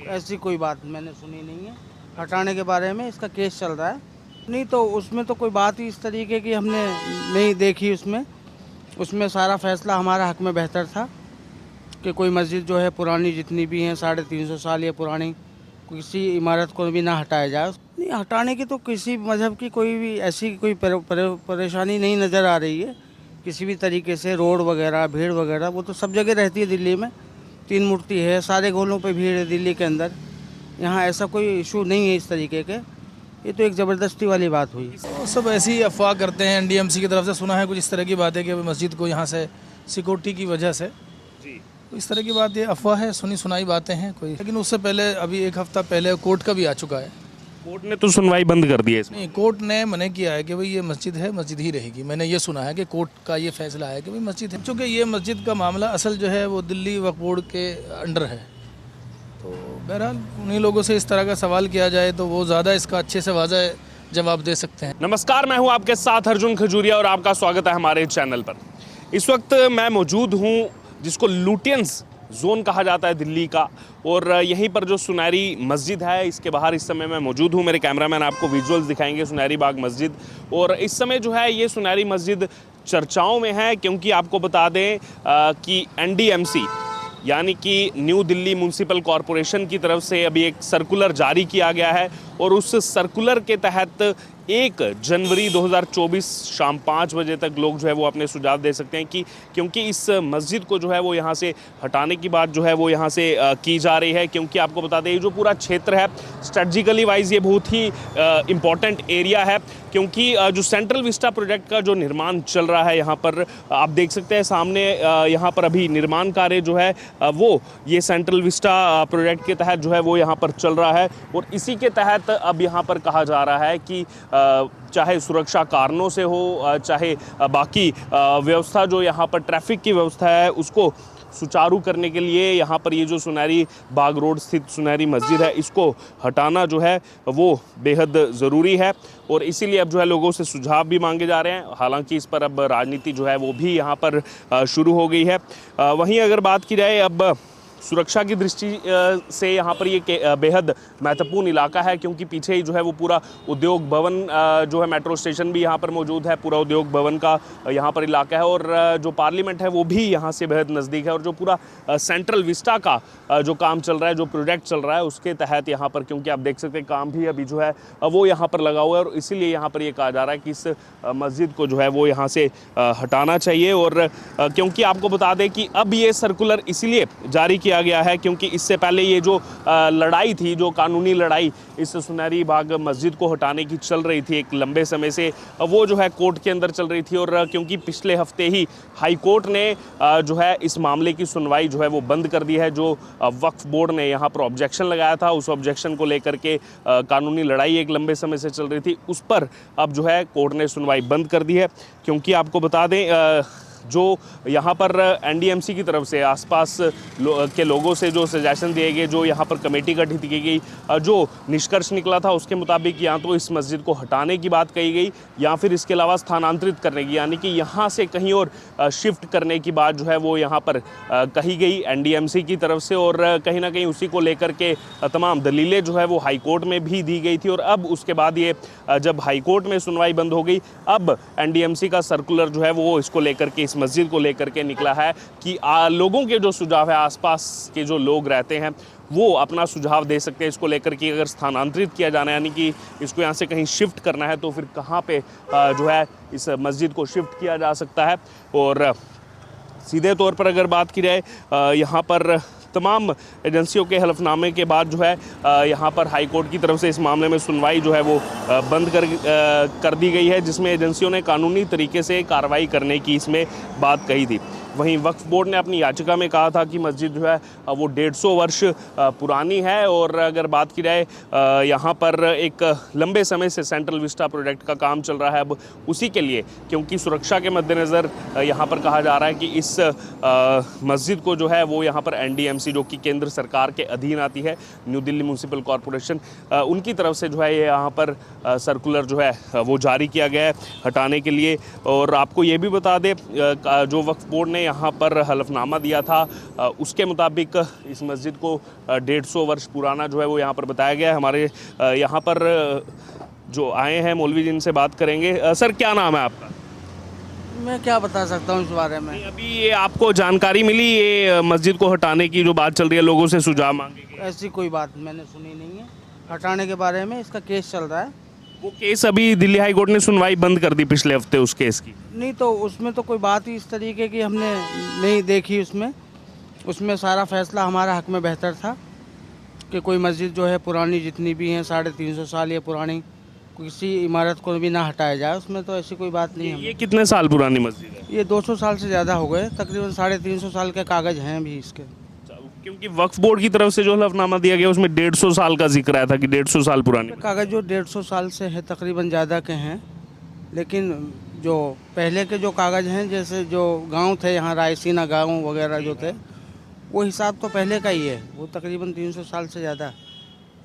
ऐसी कोई बात मैंने सुनी नहीं है। हटाने के बारे में इसका केस चल रहा है, नहीं तो उसमें तो कोई बात ही इस तरीके की हमने नहीं देखी। उसमें सारा फैसला हमारा हक में बेहतर था कि कोई मस्जिद जो है पुरानी जितनी भी हैं 350 साल या पुरानी किसी इमारत को भी ना हटाया जाए। नहीं, हटाने की तो किसी मज़हब की कोई भी ऐसी कोई परेशानी नहीं नज़र आ रही है किसी भी तरीके से। रोड वगैरह भीड़ वगैरह वो तो सब जगह रहती है दिल्ली में। 3 मूर्ति है, सारे गोलों पे भीड़ है दिल्ली के अंदर। यहाँ ऐसा कोई इशू नहीं है इस तरीके के। ये तो एक ज़बरदस्ती वाली बात हुई। वो सब ऐसी अफवाह करते हैं, एनडीएमसी की तरफ से सुना है कुछ इस तरह की बात है कि मस्जिद को यहाँ से सिक्योरिटी की वजह से जी। तो इस तरह की बात, ये अफवाह है, सुनी सुनाई बातें हैं कोई। लेकिन उससे पहले अभी 1 हफ्ता पहले कोर्ट का भी आ चुका है। कोर्ट ने तो सुनवाई बंद कर दी है इसमें। नहीं, कोर्ट ने मना किया है कि भाई ये मस्जिद है, मस्जिद ही रहेगी। मैंने ये सुना है कि कोर्ट का ये फैसला है कि भाई मस्जिद है। चूँकि ये मस्जिद का मामला असल जो है वो दिल्ली वक्फ बोर्ड के अंडर है, तो बहरहाल उन्हीं लोगों से इस तरह का सवाल किया जाए तो वो ज़्यादा इसका अच्छे से वाज़ह जवाब दे सकते हैं। नमस्कार, मैं हूं आपके साथ अर्जुन खजूरिया और आपका स्वागत है हमारे चैनल पर। इस वक्त मैं मौजूद हूं जिसको लुटियंस जोन कहा जाता है दिल्ली का, और यहीं पर जो सुनहरी मस्जिद है इसके बाहर इस समय मैं मौजूद हूं। मेरे कैमरामैन आपको विजुअल्स दिखाएंगे सुनहरी बाग मस्जिद। और इस समय जो है ये सुनहरी मस्जिद चर्चाओं में है, क्योंकि आपको बता दें कि एनडीएमसी यानी कि न्यू दिल्ली म्यूनसिपल कॉरपोरेशन की तरफ से अभी एक सर्कुलर जारी किया गया है, और उस सर्कुलर के तहत 1 जनवरी 2024 शाम 5 बजे तक लोग जो है वो अपने सुझाव दे सकते हैं कि क्योंकि इस मस्जिद को जो है वो यहाँ से हटाने की बात जो है वो यहाँ से की जा रही है। क्योंकि आपको बता दें ये जो पूरा क्षेत्र है स्ट्रेटजिकली वाइज ये बहुत ही इम्पॉर्टेंट एरिया है, क्योंकि जो सेंट्रल विस्टा प्रोजेक्ट का जो निर्माण चल रहा है यहाँ पर आप देख सकते हैं सामने, यहाँ पर अभी निर्माण कार्य जो है वो ये सेंट्रल विस्टा प्रोजेक्ट के तहत जो है वो यहाँ पर चल रहा है। और इसी के तहत अब यहाँ पर कहा जा रहा है कि चाहे सुरक्षा कारणों से हो, चाहे बाकी व्यवस्था जो यहाँ पर ट्रैफिक की व्यवस्था है उसको सुचारू करने के लिए यहाँ पर ये जो सुनहरी बाग रोड स्थित सुनहरी मस्जिद है इसको हटाना जो है वो बेहद ज़रूरी है। और इसीलिए अब जो है लोगों से सुझाव भी मांगे जा रहे हैं। हालांकि इस पर अब राजनीति जो है वो भी यहाँ पर शुरू हो गई है। वहीं अगर बात की जाए अब सुरक्षा की दृष्टि से यहाँ पर ये बेहद महत्वपूर्ण इलाका है, क्योंकि पीछे ही जो है वो पूरा उद्योग भवन जो है मेट्रो स्टेशन भी यहाँ पर मौजूद है, पूरा उद्योग भवन का यहाँ पर इलाका है, और जो पार्लियामेंट है वो भी यहाँ से बेहद नज़दीक है। और जो पूरा सेंट्रल विस्टा का जो काम चल रहा है, जो प्रोजेक्ट चल रहा है उसके तहत यहाँ पर, क्योंकि आप देख सकते हैं काम भी अभी जो है वो यहाँ पर लगा हुआ है, और इसीलिए यहाँ पर ये कहा जा रहा है कि इस मस्जिद को जो है वो यहाँ से हटाना चाहिए। और क्योंकि आपको बता दें कि अब ये सर्कुलर इसीलिए जारी किया गया है क्योंकि इससे पहले ये जो लड़ाई थी, जो कानूनी लड़ाई इस सुनहरी बाग मस्जिद को हटाने की चल रही थी एक लंबे समय से, वो जो है कोर्ट के अंदर चल रही थी। और क्योंकि पिछले हफ्ते ही हाई कोर्ट ने जो है इस मामले की सुनवाई जो है वो बंद कर दी है। जो वक्फ बोर्ड ने यहाँ पर ऑब्जेक्शन लगाया था, उस ऑब्जेक्शन को लेकर के कानूनी लड़ाई एक लंबे समय से चल रही थी, उस पर अब जो है कोर्ट ने सुनवाई बंद कर दी है। क्योंकि आपको बता दें जो यहाँ पर एनडीएमसी की तरफ से आसपास के लोगों से जो सजेशन दिए गए, जो यहाँ पर कमेटी गठित की गई, जो निष्कर्ष निकला था उसके मुताबिक या तो इस मस्जिद को हटाने की बात कही गई या फिर इसके अलावा स्थानांतरित करने की, यानी कि यहाँ से कहीं और शिफ्ट करने की बात जो है वो यहाँ पर कही गई एनडीएमसी की तरफ से। और कहीं ना कहीं उसी को लेकर के तमाम दलीलें जो है वो हाई कोर्ट में भी दी गई थी। और अब उसके बाद ये जब हाई कोर्ट में सुनवाई बंद हो गई, अब एनडीएमसी का सर्कुलर जो है वो इसको लेकर के, इस मस्जिद को लेकर के निकला है कि लोगों के जो सुझाव है, आसपास के जो लोग रहते हैं वो अपना सुझाव दे सकते हैं इसको लेकर कि अगर स्थानांतरित किया जाना है, यानी कि इसको यहाँ से कहीं शिफ्ट करना है, तो फिर कहाँ पे जो है इस मस्जिद को शिफ्ट किया जा सकता है। और सीधे तौर पर अगर बात की जाए यहाँ पर तमाम एजेंसियों के हलफनामे के बाद जो है यहाँ पर हाई कोर्ट की तरफ से इस मामले में सुनवाई जो है वो बंद कर दी गई है, जिसमें एजेंसियों ने कानूनी तरीके से कार्रवाई करने की इसमें बात कही थी। वहीं वक्फ बोर्ड ने अपनी याचिका में कहा था कि मस्जिद जो है वो 150 वर्ष पुरानी है। और अगर बात की जाए यहाँ पर एक लंबे समय से सेंट्रल विस्टा प्रोजेक्ट का काम चल रहा है, अब उसी के लिए क्योंकि सुरक्षा के मद्देनज़र यहाँ पर कहा जा रहा है कि इस मस्जिद को जो है वो यहाँ पर एनडीएमसी, जो कि केंद्र सरकार के अधीन आती है, न्यू दिल्ली म्यूनसिपल कॉरपोरेशन, उनकी तरफ से जो है ये यहाँ पर सर्कुलर जो है वो जारी किया गया है हटाने के लिए। और आपको ये भी बता दें जो वक्फ बोर्ड ने यहाँ पर हलफनामा दिया था उसके मुताबिक इस मस्जिद को 150 वर्ष पुराना जो है वो यहाँ पर बताया गया है। हमारे यहाँ पर जो आए हैं मौलवी जी, इनसे बात करेंगे। सर, क्या नाम है आपका? मैं क्या बता सकता हूँ इस बारे में। अभी ये आपको जानकारी मिली ये मस्जिद को हटाने की जो बात चल रही है, लोगों से सुझाव मांगे गए? ऐसी कोई बात मैंने सुनी नहीं है। हटाने के बारे में इसका केस चल रहा है। वो केस अभी दिल्ली हाई कोर्ट ने सुनवाई बंद कर दी पिछले हफ्ते उस केस की। नहीं तो उसमें तो कोई बात ही इस तरीके की हमने नहीं देखी। उसमें सारा फैसला हमारा हक में बेहतर था कि कोई मस्जिद जो है पुरानी जितनी भी हैं 350 साल या पुरानी किसी इमारत को भी ना हटाया जाए। उसमें तो ऐसी कोई बात नहीं है। ये कितने साल पुरानी मस्जिद है? ये 200 साल से ज़्यादा हो गए, तकरीबन 350 साल के कागज़ हैं भी इसके। क्योंकि वक्फ बोर्ड की तरफ से जो हलफनामा दिया गया उसमें 150 साल का जिक्र आया था कि 150 साल पुरानी कागज़ जो 150 साल से है तकरीबन ज़्यादा के हैं, लेकिन जो पहले के जो कागज़ हैं, जैसे जो गांव थे यहाँ रायसीना गांव वगैरह जो थे, वो हिसाब तो पहले का ही है। वो तकरीबन 300 साल से ज़्यादा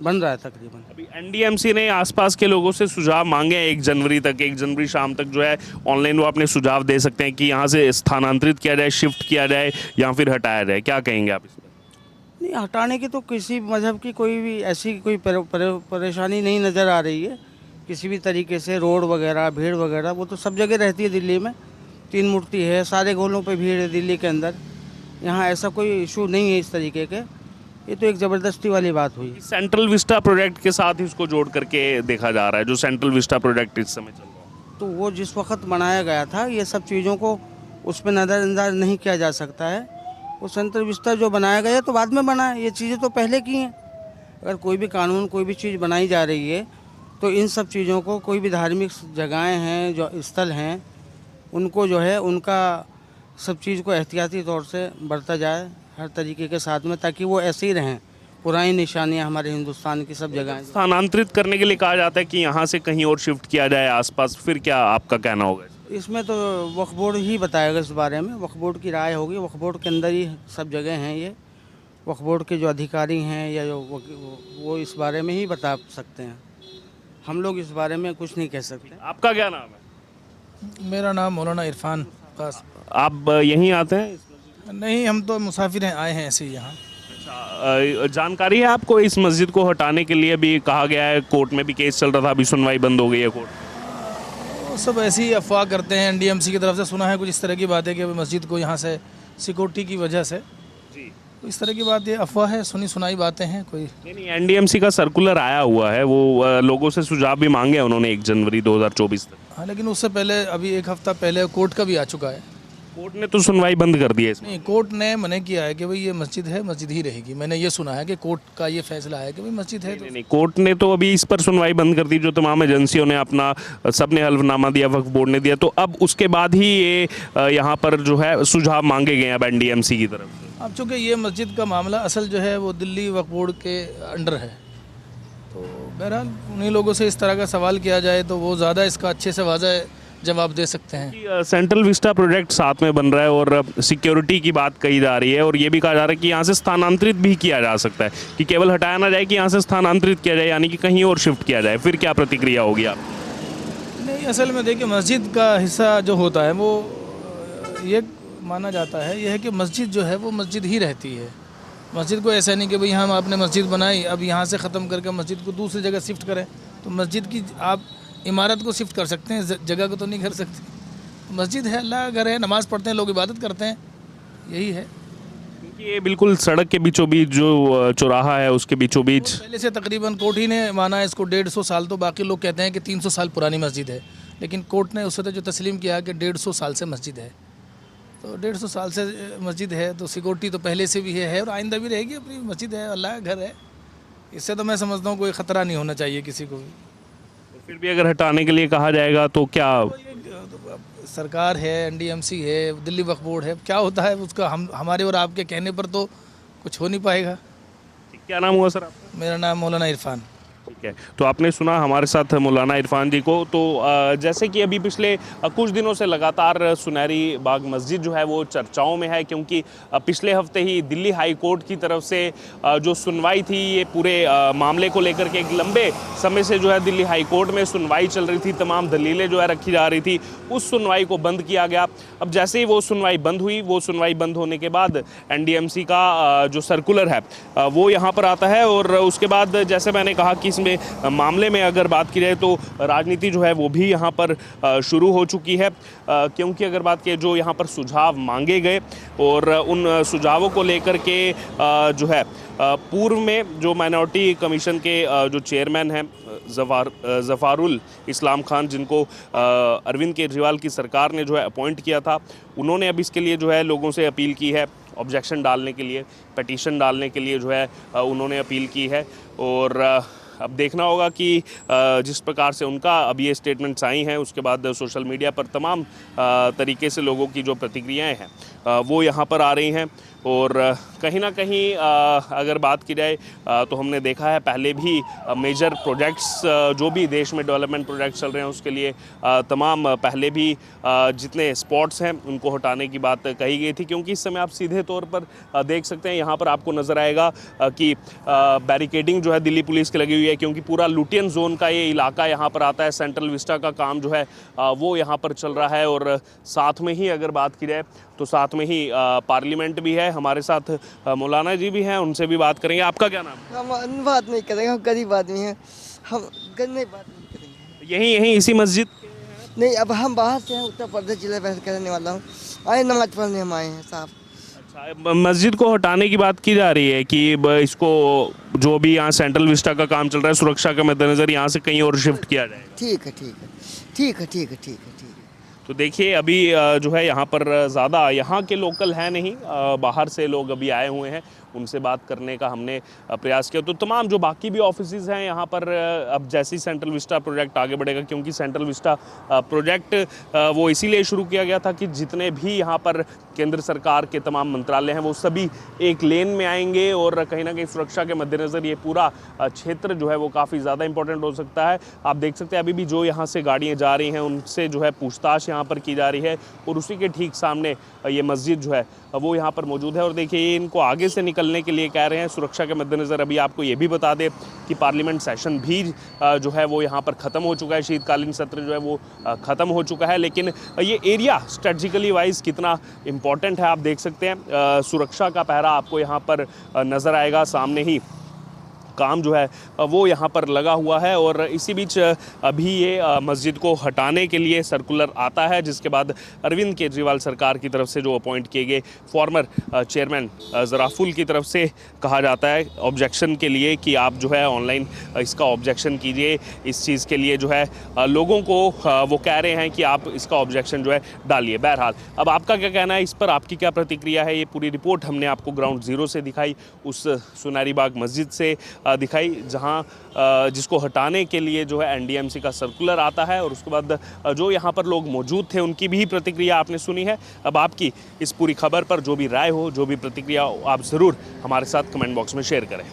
बन रहा है तकरीबन। अभी एनडीएमसी ने आसपास के लोगों से सुझाव मांगे हैं 1 जनवरी तक। 1 जनवरी शाम तक जो है ऑनलाइन वो अपने सुझाव दे सकते हैं कि यहाँ से स्थानांतरित किया जाए, शिफ्ट किया जाए या फिर हटाया जाए। क्या कहेंगे आप इस पर? नहीं, हटाने की तो किसी मज़हब की कोई भी ऐसी कोई परेशानी नहीं नज़र आ रही है किसी भी तरीके से। रोड वगैरह, भीड़ वगैरह वो तो सब जगह रहती है दिल्ली में। 3 मूर्ति है, सारे गोलों पे भीड़ है दिल्ली के अंदर। यहाँ ऐसा कोई इशू नहीं है इस तरीके के। ये तो एक ज़बरदस्ती वाली बात हुई। सेंट्रल विस्टा प्रोजेक्ट के साथ ही इसको जोड़ करके देखा जा रहा है, जो सेंट्रल विस्टा प्रोजेक्ट इस समय चल रहा है। तो वो जिस वक्त बनाया गया था, ये सब चीज़ों को उस पर नज़रअंदाज नहीं किया जा सकता है। वो सेंट्रल विस्टा जो बनाया गया तो बाद में बना है, ये चीज़ें तो पहले की हैं। अगर कोई भी कानून, कोई भी चीज़ बनाई जा रही है तो इन सब चीज़ों को, कोई भी धार्मिक जगहें हैं, जो स्थल हैं, उनको जो है उनका सब चीज़ को एहतियाती तौर से बरता जाए हर तरीके के साथ में, ताकि वो ऐसे ही रहें। पुरानी निशानियाँ हमारे हिंदुस्तान की सब जगह। स्थानांतरित करने के लिए कहा जाता है कि यहाँ से कहीं और शिफ्ट किया जाए आसपास, फिर क्या आपका कहना होगा? इसमें तो वक्फ बोर्ड ही बताएगा इस बारे में। वक्फ बोर्ड की राय होगी। वक्फ बोर्ड के अंदर ही सब जगह हैं ये। वक्फ बोर्ड के जो अधिकारी हैं या जो वो इस बारे में ही बता सकते हैं। हम लोग इस बारे में कुछ नहीं कह सकते। आपका क्या नाम है? मेरा नाम मौलाना इरफान खास। आप यहीं आते हैं? नहीं, हम तो मुसाफिर हैं, आए हैं ऐसे ही यहाँ। जानकारी है आपको इस मस्जिद को हटाने के लिए भी कहा गया है, कोर्ट में भी केस चल रहा था, अभी सुनवाई बंद हो गई है कोर्ट? वो सब ऐसी ही अफवाह करते हैं। एनडीएमसी की तरफ से सुना है कुछ इस तरह की बातें कि मस्जिद को यहाँ से सिक्योरिटी की वजह से, जी, तो इस तरह की बात, ये अफवाह है, सुनी सुनाई बातें हैं। कोई नहीं, एनडीएमसी का सर्कुलर आया हुआ है, वो लोगों से सुझाव भी मांगे उन्होंने 1 जनवरी 2024 तक। हाँ, लेकिन उससे पहले अभी 1 हफ्ता पहले कोर्ट का भी आ चुका है। कोर्ट ने तो सुनवाई बंद कर दी है इसमें। नहीं, कोर्ट ने मना किया है कि भाई ये मस्जिद है, मस्जिद ही रहेगी। मैंने ये सुना है कि कोर्ट का ये फैसला है कि भाई मस्जिद है। नहीं, कोर्ट ने तो अभी इस पर सुनवाई बंद कर दी। जो तमाम एजेंसियों ने अपना, सबने हल्फनामा दिया, वक्फ बोर्ड ने दिया, तो अब उसके बाद ही ये यहाँ पर जो है सुझाव मांगे गए अब एनडीएमसी की तरफ से। अब चूँकि ये मस्जिद का मामला असल जो है वो दिल्ली वक्फ बोर्ड के अंडर है, तो बहरहाल उन्हीं लोगों से इस तरह का सवाल किया जाए तो वो ज़्यादा इसका अच्छे से वाज़ह जवाब दे सकते हैं। सेंट्रल विस्टा प्रोजेक्ट साथ में बन रहा है और सिक्योरिटी की बात कही जा रही है, और ये भी कहा जा रहा है कि यहाँ से स्थानांतरित भी किया जा सकता है, कि केवल हटाया ना जाए, कि यहाँ से स्थानांतरित किया जाए, यानी कि कहीं और शिफ्ट किया जाए। फिर क्या प्रतिक्रिया होगी आप? नहीं, असल में देखिए, मस्जिद का हिस्सा जो होता है वो ये माना जाता है, यह है कि मस्जिद जो है वो मस्जिद ही रहती है। मस्जिद को ऐसा नहीं कि भाई हम आपने मस्जिद बनाई, अब यहाँ से ख़त्म करके मस्जिद को दूसरी जगह शिफ्ट करें। तो मस्जिद की आप इमारत को शिफ्ट कर सकते हैं, जगह को तो नहीं कर सकते। मस्जिद है, अल्लाह का घर है, नमाज़ पढ़ते हैं लोग, इबादत करते हैं, यही है। क्योंकि ये बिल्कुल सड़क के बीचों बीच जो चौराहा है उसके बीचों बीच पहले से तकरीबन कोर्ट ही ने माना है इसको 150 साल। तो बाकी लोग कहते हैं कि 300 साल पुरानी मस्जिद है, लेकिन कोर्ट ने उससे जो तस्लीम किया कि 150 साल से मस्जिद है। तो 150 साल से मस्जिद है तो सिक्योरिटी तो पहले से भी है और आइंदा भी रहेगी। अपनी मस्जिद है, अल्लाह का घर है, इससे तो मैं समझता हूँ कोई ख़तरा नहीं होना चाहिए किसी को भी। फिर भी अगर हटाने के लिए कहा जाएगा तो क्या? सरकार है, एनडीएमसी है, दिल्ली वक्फ बोर्ड है, क्या होता है उसका हमारे और आपके कहने पर तो कुछ हो नहीं पाएगा। क्या नाम हुआ सर आपका? मेरा नाम मौलाना इरफान। ठीक है, तो आपने सुना हमारे साथ मौलाना इरफान जी को। तो जैसे कि अभी पिछले कुछ दिनों से लगातार सुनहरी बाग मस्जिद जो है वो चर्चाओं में है, क्योंकि पिछले हफ्ते ही दिल्ली हाई कोर्ट की तरफ से जो सुनवाई थी ये पूरे मामले को लेकर के, एक लंबे समय से जो है दिल्ली हाई कोर्ट में सुनवाई चल रही थी, तमाम दलीलें जो है रखी जा रही थी, उस सुनवाई को बंद किया गया। अब जैसे ही वो सुनवाई बंद हुई, वो सुनवाई बंद होने के बाद एनडीएमसी का जो सर्कुलर है वो यहाँ पर आता है, और उसके बाद जैसे मैंने कहा कि इसमें मामले में अगर बात की जाए तो राजनीति जो है वो भी यहाँ पर शुरू हो चुकी है, क्योंकि अगर बात की जो यहाँ पर सुझाव मांगे गए और उन सुझावों को लेकर के जो है पूर्व में जो माइनॉरिटी कमीशन के जो चेयरमैन हैं ज़फ़ारुल इस्लाम खान, जिनको अरविंद केजरीवाल की सरकार ने जो है अपॉइंट किया था, उन्होंने अब इसके लिए जो है लोगों से अपील की है, ऑब्जेक्शन डालने के लिए, पिटीशन डालने के लिए जो है उन्होंने अपील की है। और अब देखना होगा कि जिस प्रकार से उनका अब ये स्टेटमेंट्स आई हैं, उसके बाद सोशल मीडिया पर तमाम तरीके से लोगों की जो प्रतिक्रियाएं हैं वो यहाँ पर आ रही हैं। और कहीं ना कहीं अगर बात की जाए तो हमने देखा है पहले भी मेजर प्रोजेक्ट्स जो भी देश में डेवलपमेंट प्रोजेक्ट्स चल रहे हैं उसके लिए तमाम पहले भी जितने स्पॉट्स हैं उनको हटाने की बात कही गई थी, क्योंकि इस समय आप सीधे तौर पर देख सकते हैं यहाँ पर आपको नज़र आएगा कि बैरिकेडिंग जो है दिल्ली पुलिस की लगी हुई है, क्योंकि पूरा लुटियन जोन का ये इलाका यहाँ पर आता है। सेंट्रल विस्टा का काम जो है वो यहाँ पर चल रहा है, और साथ में ही अगर बात की जाए तो साथ में ही पार्लियामेंट भी है। हमारे साथ मौलाना जी भी हैं, उनसे भी बात करेंगे। आपका क्या नाम है? हम बात नहीं करेंगे, हम गरीब आदमी हैं, हम गंदे बात नहीं करेंगे। यहीं इसी मस्जिद? नहीं, अब हम बाहर से हैं, उत्तर प्रदेश जिले में रहने वाला हूँ, आए नमाज पढ़ने हम आए हैं साहब। अच्छा, मस्जिद को हटाने की बात की जा रही है कि इसको जो भी यहाँ सेंट्रल विस्टा का काम चल रहा है, सुरक्षा के मद्देनज़र यहाँ से कहीं और शिफ्ट किया जाए। ठीक है, ठीक है, ठीक है, ठीक है, ठीक है, ठीक है। तो देखिए अभी जो है यहाँ पर ज़्यादा यहाँ के लोकल हैं नहीं, बाहर से लोग अभी आए हुए हैं, उनसे बात करने का हमने प्रयास किया। तो तमाम जो बाकी भी ऑफिसेज हैं यहाँ पर, अब जैसे ही सेंट्रल विस्टा प्रोजेक्ट आगे बढ़ेगा, क्योंकि सेंट्रल विस्टा प्रोजेक्ट वो इसीलिए शुरू किया गया था कि जितने भी यहाँ पर केंद्र सरकार के तमाम मंत्रालय हैं वो सभी एक लेन में आएंगे, और कहीं ना कहीं सुरक्षा के मद्देनज़र ये पूरा क्षेत्र जो है वो काफ़ी ज़्यादा इंपॉर्टेंट हो सकता है। आप देख सकते हैं अभी भी जो यहाँ से गाड़ियाँ जा रही हैं उनसे जो है पूछताछ यहाँ पर की जा रही है, और उसी के ठीक सामने ये मस्जिद जो है वो यहाँ पर मौजूद है। और देखिए ये इनको आगे से निकलने के लिए कह रहे हैं सुरक्षा के मद्देनज़र। अभी आपको ये भी बता दें कि पार्लियामेंट सेशन भी जो है वो यहाँ पर ख़त्म हो चुका है, शीतकालीन सत्र जो है वो ख़त्म हो चुका है, लेकिन ये एरिया स्ट्रेटजिकली वाइज कितना इम्पॉर्टेंट है आप देख सकते हैं। सुरक्षा का पहरा आपको यहाँ पर नज़र आएगा, सामने ही काम जो है वो यहाँ पर लगा हुआ है। और इसी बीच अभी ये मस्जिद को हटाने के लिए सर्कुलर आता है, जिसके बाद अरविंद केजरीवाल सरकार की तरफ से जो अपॉइंट किए गए फॉर्मर चेयरमैन ज़राफुल की तरफ से कहा जाता है ऑब्जेक्शन के लिए कि आप जो है ऑनलाइन इसका ऑब्जेक्शन कीजिए। इस चीज़ के लिए जो है लोगों को वो कह रहे हैं कि आप इसका ऑब्जेक्शन जो है डालिए। बहरहाल अब आपका क्या कहना है इस पर, आपकी क्या प्रतिक्रिया है? ये पूरी रिपोर्ट हमने आपको ग्राउंड ज़ीरो से दिखाई, उस सुनहरी बाग मस्जिद से दिखाई, जहां जिसको हटाने के लिए जो है एनडीएमसी का सर्कुलर आता है, और उसके बाद जो यहां पर लोग मौजूद थे उनकी भी प्रतिक्रिया आपने सुनी है। अब आपकी इस पूरी खबर पर जो भी राय हो, जो भी प्रतिक्रिया हो, आप ज़रूर हमारे साथ कमेंट बॉक्स में शेयर करें।